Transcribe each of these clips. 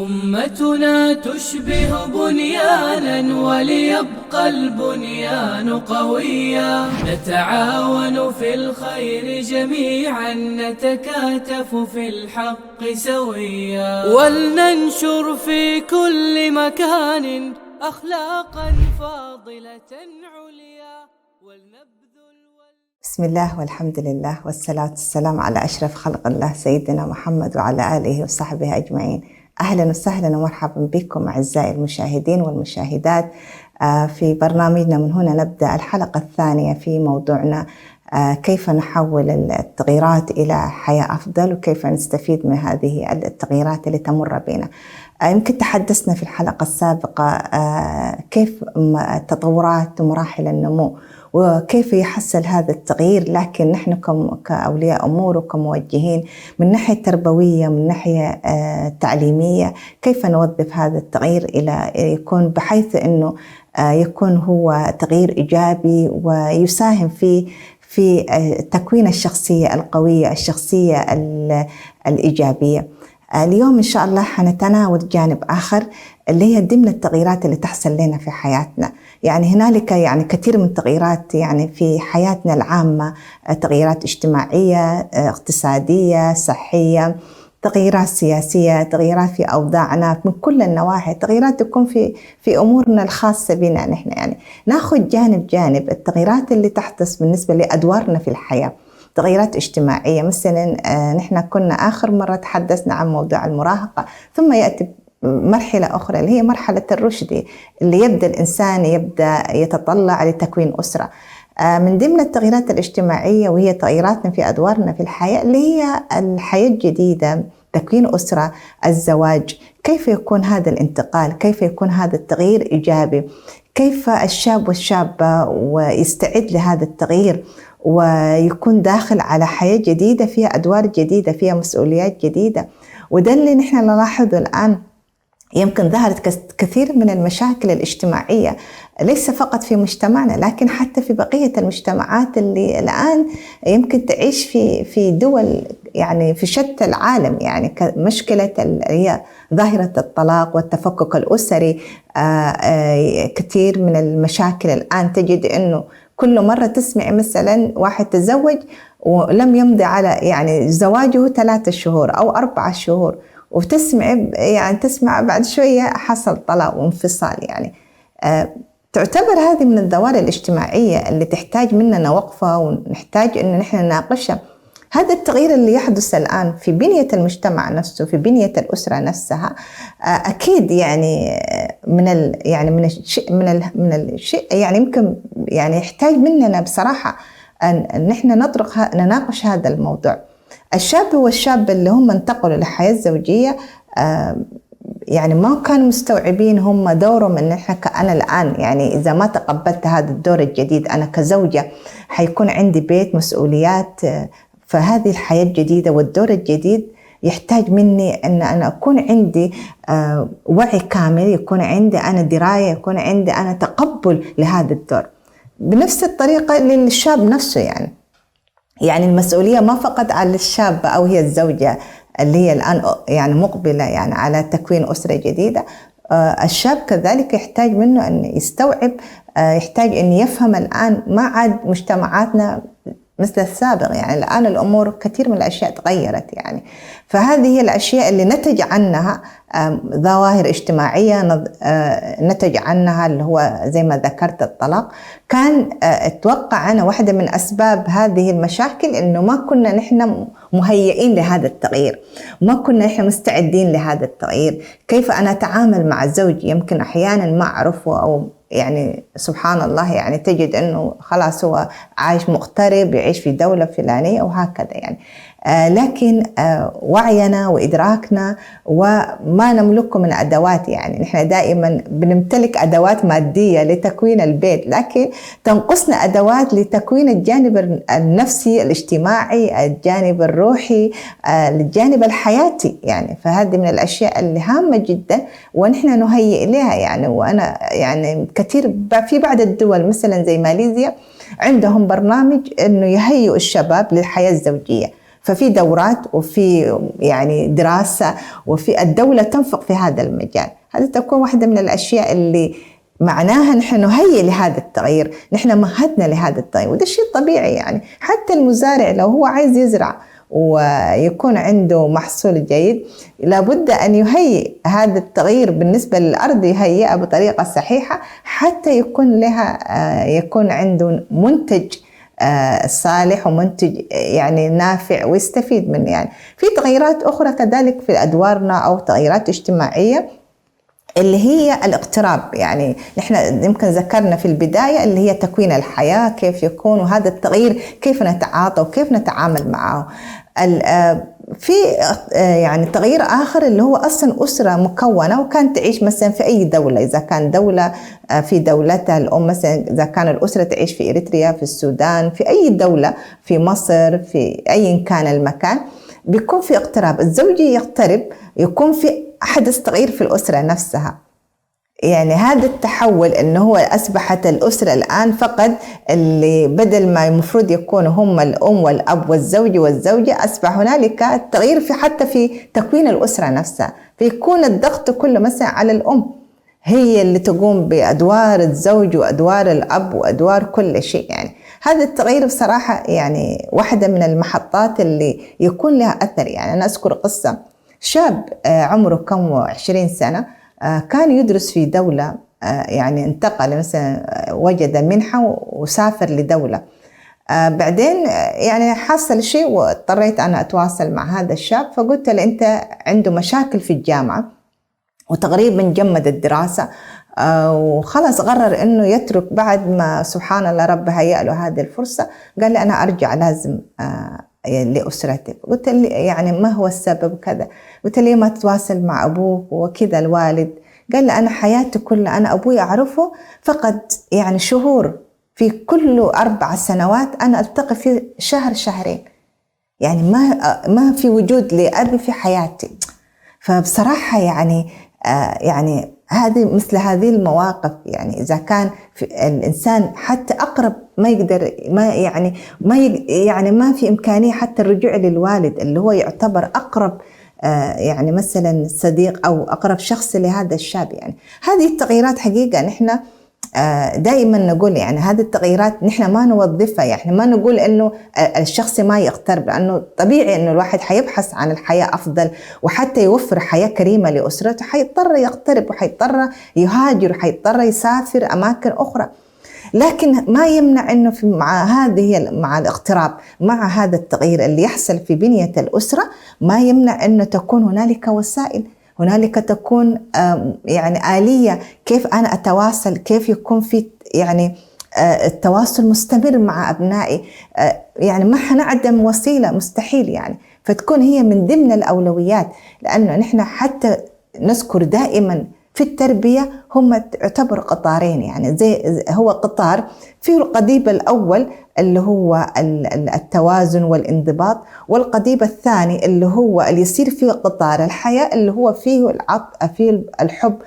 أمتنا تشبه بنيانا وليبقى البنيان قويا، نتعاون في الخير جميعا، نتكاتف في الحق سويا، ولننشر في كل مكان أخلاقا فاضلة عليا بسم الله والحمد لله والصلاة والسلام على أشرف خلق الله سيدنا محمد وعلى آله وصحبه أجمعين. أهلا وسهلا ومرحبا بكم أعزائي المشاهدين والمشاهدات في برنامجنا. من هنا نبدأ الحلقة الثانية في موضوعنا كيف نحول التغييرات إلى حياة أفضل، وكيف نستفيد من هذه التغييرات اللي تمر بنا. يمكن تحدثنا في الحلقة السابقة كيف تطورات ومراحل النمو وكيف يحصل هذا التغيير، لكن نحن كأولياء أمور وكموجهين من ناحية تربوية من ناحية تعليمية كيف نوظف هذا التغيير إلى يكون بحيث أنه يكون هو تغيير إيجابي ويساهم في تكوين الشخصية القوية، الشخصية الإيجابية. اليوم إن شاء الله حنتناول جانب آخر اللي هي ضمن التغييرات اللي تحصل لنا في حياتنا. يعني هنالك كثير من التغييرات في حياتنا العامة، تغييرات اجتماعية، اقتصادية، صحية، تغييرات سياسية، تغييرات في أوضاعنا من كل النواحي، تغييرات تكون في أمورنا الخاصة بنا نحن. ناخذ جانب التغييرات اللي تحدث بالنسبة لأدوارنا في الحياة. تغييرات اجتماعية مثلا، نحن كنا آخر مرة تحدثنا عن موضوع المراهقة، ثم يأتي مرحلة أخرى اللي هي مرحلة الرشد، اللي يبدأ الإنسان يتطلع لتكوين أسرة. من ضمن التغييرات الاجتماعية وهي تغييراتنا في أدوارنا في الحياة اللي هي الحياة الجديدة، تكوين أسرة، الزواج. كيف يكون هذا الانتقال؟ كيف يكون هذا التغيير إيجابي؟ كيف الشاب والشابة ويستعد لهذا التغيير ويكون داخل على حياة جديدة فيها أدوار جديدة، فيها مسؤوليات جديدة. وده اللي نحن نلاحظه الآن. يمكن ظهرت كثير من المشاكل الاجتماعية ليس فقط في مجتمعنا لكن حتى في بقية المجتمعات اللي الآن يمكن تعيش في دول في شتى العالم. مشكلة هي ظاهرة الطلاق والتفكك الأسري. كثير من المشاكل الآن تجد أنه كل مرة تسمع مثلا واحد تزوج ولم يمضي على زواجه 3 شهور أو 4 شهور، تسمع بعد شوية حصل طلاق وانفصال. تعتبر هذه من الظواهر الاجتماعية اللي تحتاج مننا وقفة ونحتاج أن نحن نناقشها. هذا التغيير اللي يحدث الآن في بنية المجتمع نفسه، في بنية الأسرة نفسها، أكيد من الشيء يمكن يحتاج مننا بصراحة أن نحن نناقش هذا الموضوع. الشاب والشابة اللي هم انتقلوا للحياة الزوجية ما كانوا مستوعبين هم دورهم. ان احنا انا الان اذا ما تقبلت هذا الدور الجديد، انا كزوجة حيكون عندي بيت، مسؤوليات، فهذه الحياة الجديدة والدور الجديد يحتاج مني ان انا اكون عندي وعي كامل، يكون عندي انا دراية، يكون عندي انا تقبل لهذا الدور. بنفس الطريقة للشاب نفسه. المسؤولية ما فقط على الشابة أو هي الزوجة اللي هي الآن مقبلة على تكوين أسرة جديدة. الشاب كذلك يحتاج منه أن يستوعب، يحتاج أن يفهم الآن ما عاد مجتمعاتنا مثل السابق. الآن الأمور كثير من الأشياء تغيرت. فهذه هي الأشياء اللي نتج عنها ظواهر اجتماعية، نتج عنها اللي هو زي ما ذكرت الطلاق. كان اتوقع أنا واحدة من أسباب هذه المشاكل إنه ما كنا نحن مهيئين لهذا التغيير، ما كنا نحن مستعدين لهذا التغيير. كيف أنا أتعامل مع زوجي؟ يمكن أحيانا ما أعرفه، أو سبحان الله تجد أنه خلاص هو عايش مغترب، يعيش في دولة فلانية وهكذا. لكن وعينا وإدراكنا وما نملكه من أدوات. نحن دائما بنمتلك أدوات مادية لتكوين البيت، لكن تنقصنا أدوات لتكوين الجانب النفسي، الاجتماعي، الجانب الروحي، الجانب الحياتي. فهذه من الأشياء اللي هامة جدا ونحن نهيئ لها. وأنا كثير في بعض الدول مثلا زي ماليزيا عندهم برنامج أنه يهيئوا الشباب للحياة الزوجية. ففي دورات وفي يعني دراسة وفي الدولة تنفق في هذا المجال. هذه تكون واحدة من الأشياء اللي معناها نحن نهيئ لهذا التغيير، نحن مهدنا لهذا التغيير، وده شيء طبيعي. يعني حتى المزارع لو هو عايز يزرع ويكون عنده محصول جيد لابد أن يهيئ هذا التغيير بالنسبة للأرض، يهيئها بطريقة صحيحة حتى يكون عنده منتج صالح ومنتج يعني نافع ويستفيد منه. يعني في تغييرات أخرى كذلك في أدوارنا أو تغييرات اجتماعية اللي هي الاقتراب. يعني نحن يمكن ذكرنا في البداية اللي هي تكوين الحياة كيف يكون، وهذا التغيير كيف نتعاطى وكيف نتعامل معه. في يعني تغيير آخر اللي هو أصلا أسرة مكونة وكانت تعيش مثلا في أي دولة، إذا كان دولة في دولتها الأم، مثلا إذا كان الأسرة تعيش في إريتريا، في السودان، في أي دولة، في مصر، في أي كان المكان، بيكون في اقتراب، الزوجي يقترب، يكون في حدث تغيير في الأسرة نفسها. يعني هذا التحول انه هو اصبحت الاسره الان فقط اللي بدل ما المفروض يكونوا هم الام والاب والزوج والزوجه، اصبح هنالك تغيير في حتى في تكوين الاسره نفسها، فيكون الضغط كله مثلا على الام، هي اللي تقوم بادوار الزوج وادوار الاب وادوار كل شيء. يعني هذا التغيير بصراحه يعني واحده من المحطات اللي يكون لها اثر. يعني انا اذكر قصه شاب عمره كم 20 سنه، كان يدرس في دولة، يعني انتقل مثلا وجد منحة وسافر لدولة، بعدين يعني حصل شيء واضطريت أنا أتواصل مع هذا الشاب، فقلت له أنت عنده مشاكل في الجامعة وتقريبا جمد الدراسة وخلص قرر أنه يترك بعد ما سبحان الله رب هيأ له هذه الفرصة. قال لي أنا أرجع لازم لأسرتي. قلت لي يعني ما هو السبب كذا؟ قلت لي ما تتواصل مع أبوك وكذا الوالد؟ قال لي أنا حياتي كلها أنا أبوي أعرفه فقط يعني شهور، في كل 4 سنوات أنا ألتقي في شهر شهرين، يعني ما في وجود لأبي في حياتي. فبصراحة يعني هذه مثل هذه المواقف، يعني إذا كان في الإنسان حتى أقرب ما يقدر ما في إمكانية حتى الرجوع للوالد اللي هو يعتبر أقرب يعني مثلا صديق أو أقرب شخص لهذا الشاب. يعني هذه التغييرات حقيقة نحن دائما نقول يعني هذه التغييرات نحن ما نوظفها، يعني ما نقول انه الشخص ما يقترب، لانه طبيعي انه الواحد حيبحث عن الحياة افضل وحتى يوفر حياة كريمة لأسرته حيضطر يقترب وحيضطر يهاجر وحيضطر يسافر اماكن اخرى. لكن ما يمنع انه مع الاقتراب، مع هذا التغيير اللي يحصل في بنية الأسرة، ما يمنع انه تكون هنالك وسائل، هنالك تكون يعني آلية كيف أنا أتواصل، كيف يكون في يعني التواصل مستمر مع أبنائي. يعني ما حنعدم وسيلة مستحيل، يعني فتكون هي من ضمن الأولويات، لأنه نحن حتى نذكر دائما في التربية هم يعتبر قطارين، يعني زي هو قطار فيه القضيب الأول اللي هو التوازن والانضباط، والقضيب الثاني اللي هو اللي يصير فيه قطار الحياة اللي هو فيه العطف، فيه الحب،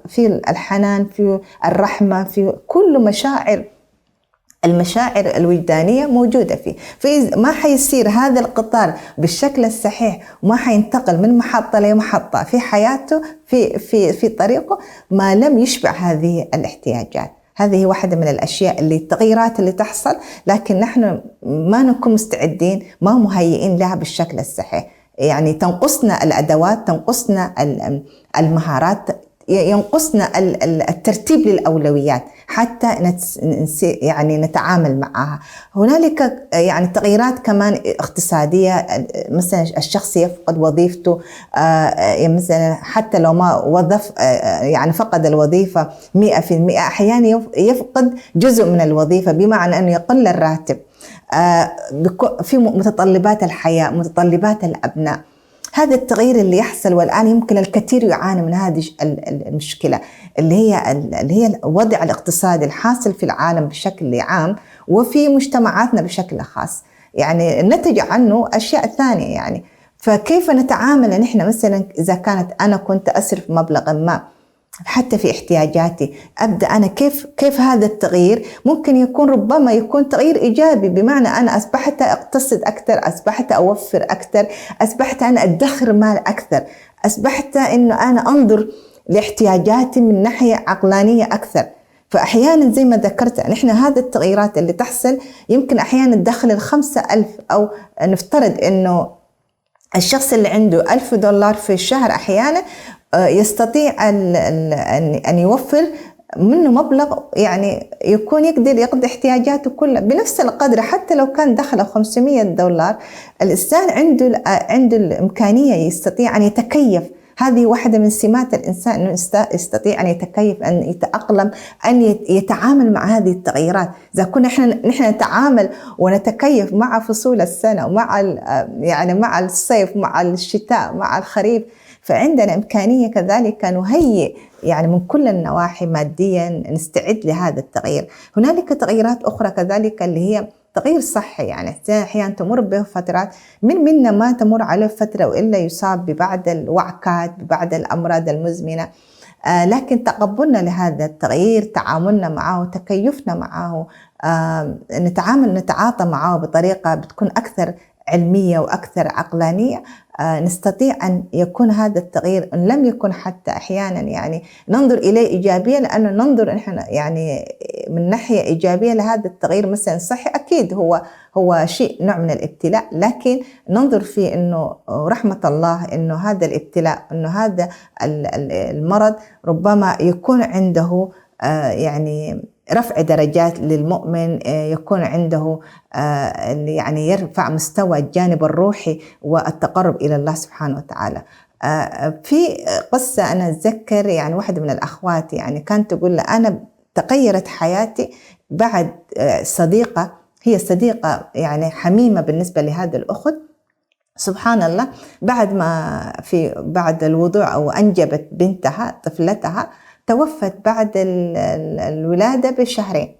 فيه الحنان، فيه الرحمة، فيه كل المشاعر الوجدانية موجودة فيه. فما حيصير هذا القطار بالشكل الصحيح وما حينتقل من محطة لمحطة في حياته في طريقه ما لم يشبع هذه الاحتياجات. هذه واحدة من الأشياء التغييرات اللي تحصل، لكن نحن ما نكون مستعدين، ما مهيئين لها بالشكل الصحيح. يعني تنقصنا الأدوات، تنقصنا المهارات، ينقصنا الترتيب للأولويات حتى يعني نتعامل معها. هنالك يعني تغييرات كمان اقتصادية، مثلا الشخص يفقد وظيفته، مثلا حتى لو ما وظف يعني فقد الوظيفة 100%، أحيانا يفقد جزء من الوظيفة، بمعنى أنه يقل الراتب، في متطلبات الحياة، متطلبات الأبناء. هذا التغيير اللي يحصل، والآن يمكن الكثير يعاني من هذه المشكلة اللي هي الوضع الاقتصادي الحاصل في العالم بشكل عام وفي مجتمعاتنا بشكل خاص. يعني نتج عنه أشياء ثانية. يعني فكيف نتعامل نحن مثلا إذا كانت أنا كنت أصرف مبلغا ما حتى في احتياجاتي أبدأ أنا كيف هذا التغيير ممكن يكون، ربما يكون تغيير إيجابي، بمعنى أنا أصبحت أقتصد أكثر، أصبحت أوفر أكثر، أصبحت أنا أدخر مال أكثر، أصبحت إنه أنا أنظر لاحتياجاتي من ناحية عقلانية أكثر. فأحيانا زي ما ذكرت نحن هذه التغييرات اللي تحصل يمكن أحيانا تدخل 5,000، أو نفترض إنه الشخص اللي عنده $1,000 في الشهر أحيانا يستطيع أن يوفر منه مبلغ يعني يكون يقدر يقضي احتياجاته كلها بنفس القدر. حتى لو كان دخله $500 الإنسان عنده الإمكانية يستطيع أن يتكيف. هذه واحدة من سمات الإنسان، أنه يستطيع أن يتكيف، أن يتأقلم، أن يتعامل مع هذه التغييرات. إذا كنا نحن نتعامل ونتكيف مع فصول السنة، ومع يعني مع الصيف، مع الشتاء، مع الخريف، فعندنا إمكانية كذلك نهيئ يعني من كل النواحي ماديا نستعد لهذا التغيير. هنالك تغييرات أخرى كذلك اللي هي تغيير صحي، يعني أحيانا تمر به فترات، منا ما تمر عليه فترة وإلا يصاب ببعض الوعكات، ببعض الأمراض المزمنة، لكن تقبلنا لهذا التغيير، تعاملنا معه، تكيفنا معه، نتعاطى معه بطريقة بتكون أكثر علمية وأكثر عقلانية، نستطيع أن يكون هذا التغيير إن لم يكن حتى أحيانا يعني ننظر إليه إيجابيا، لأنه ننظر نحن يعني من ناحية إيجابية لهذا التغيير مثلا صحي، أكيد هو شيء نوع من الابتلاء، لكن ننظر فيه إنه رحمة الله، إنه هذا الابتلاء، إنه هذا المرض ربما يكون عنده يعني رفع درجات للمؤمن، يكون عنده يعني يرفع مستوى الجانب الروحي والتقرب إلى الله سبحانه وتعالى. في قصة أنا أتذكر يعني واحدة من الأخوات يعني كانت تقول أنا تغيرت حياتي بعد صديقة، هي صديقة يعني حميمة بالنسبة لهذا الأخت، سبحان الله، بعد الوضوع أو أنجبت بنتها طفلتها توفت بعد الولادة بشهرين.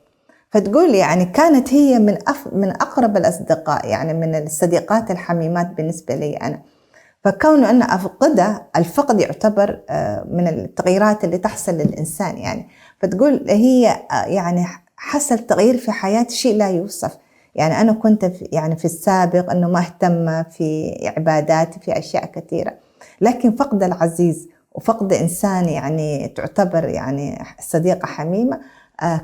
فتقول يعني كانت هي من أقرب الأصدقاء، يعني من الصديقات الحميمات بالنسبة لي أنا. فكون أن أفقدها، الفقد يعتبر من التغييرات اللي تحصل للإنسان يعني. فتقول هي يعني حصل تغيير في حياتي شيء لا يوصف. يعني أنا كنت يعني في السابق أنه ما أهتم في عباداتي، في أشياء كثيرة، لكن فقد العزيز وفقد إنسان يعني تعتبر يعني صديقة حميمة،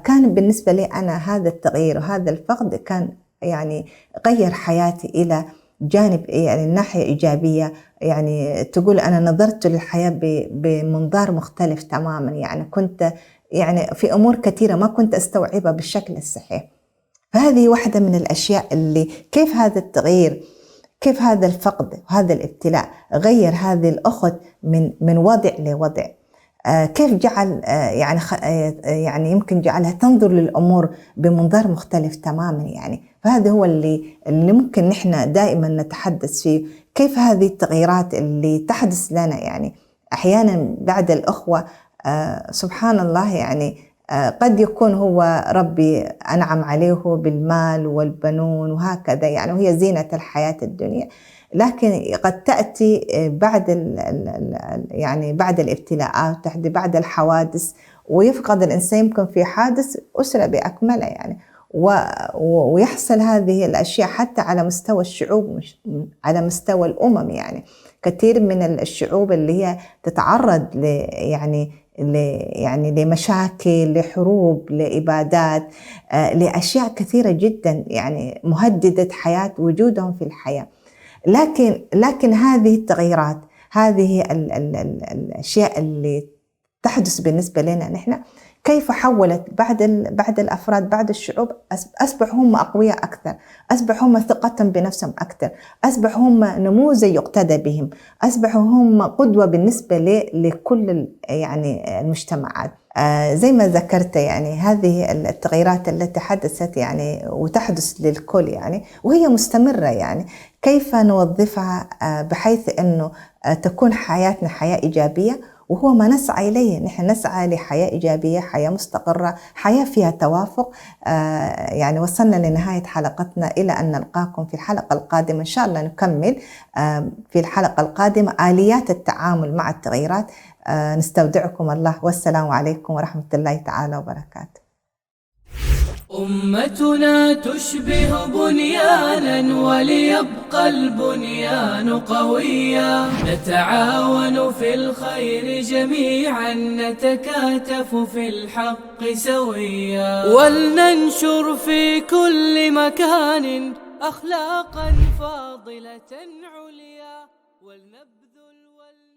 كان بالنسبة لي أنا هذا التغيير وهذا الفقد كان يعني غير حياتي إلى جانب يعني ناحية إيجابية. يعني تقول أنا نظرت للحياة بمنظار مختلف تماما، يعني كنت يعني في أمور كثيرة ما كنت أستوعبها بالشكل الصحيح. فهذه واحدة من الأشياء اللي كيف هذا التغيير، كيف هذا الفقد وهذا الابتلاء غير هذه الأخت من وضع لوضع، كيف جعل يعني يمكن جعلها تنظر للأمور بمنظار مختلف تماما يعني. فهذا هو اللي ممكن نحن دائما نتحدث فيه، كيف هذه التغييرات اللي تحدث لنا يعني أحيانا بعد الأخوة، سبحان الله يعني قد يكون هو ربي أنعم عليه بالمال والبنون وهكذا يعني، وهي زينة الحياة الدنيا، لكن قد تأتي بعد الابتلاءات، بعد الحوادث، ويفقد الإنسان يمكن في حادث أسرة بأكملها يعني، ويحصل هذه الأشياء حتى على مستوى الشعوب، على مستوى الأمم. يعني كثير من الشعوب اللي هي تتعرض لمشاكل، لحروب، لإبادات، لأشياء كثيرة جدا يعني مهددة حياة وجودهم في الحياة. لكن هذه التغييرات، هذه الأشياء اللي تحدث بالنسبة لنا نحن، كيف حولت بعد الأفراد، بعد الشعوب، أصبحوا هم أقوياء أكثر، أصبحوا هم ثقة بنفسهم أكثر، أصبحوا هم نموذج يقتدى بهم، أصبحوا هم قدوة بالنسبة لكل يعني المجتمعات. زي ما ذكرت يعني هذه التغييرات التي حدثت يعني وتحدث للكل يعني، وهي مستمرة يعني، كيف نوظفها بحيث أنه تكون حياتنا حياة إيجابية، وهو ما نسعى إليه. نحن نسعى لحياة إيجابية، حياة مستقرة، حياة فيها توافق. يعني وصلنا لنهاية حلقتنا، إلى أن نلقاكم في الحلقة القادمة إن شاء الله. نكمل في الحلقة القادمة آليات التعامل مع التغيرات. نستودعكم الله، والسلام عليكم ورحمة الله تعالى وبركاته. أمتنا تشبه بنيانا وليبقى البنيان قويا، نتعاون في الخير جميعا، نتكاتف في الحق سويا، ولننشر في كل مكان أخلاقا فاضلة عليا، ولنبذل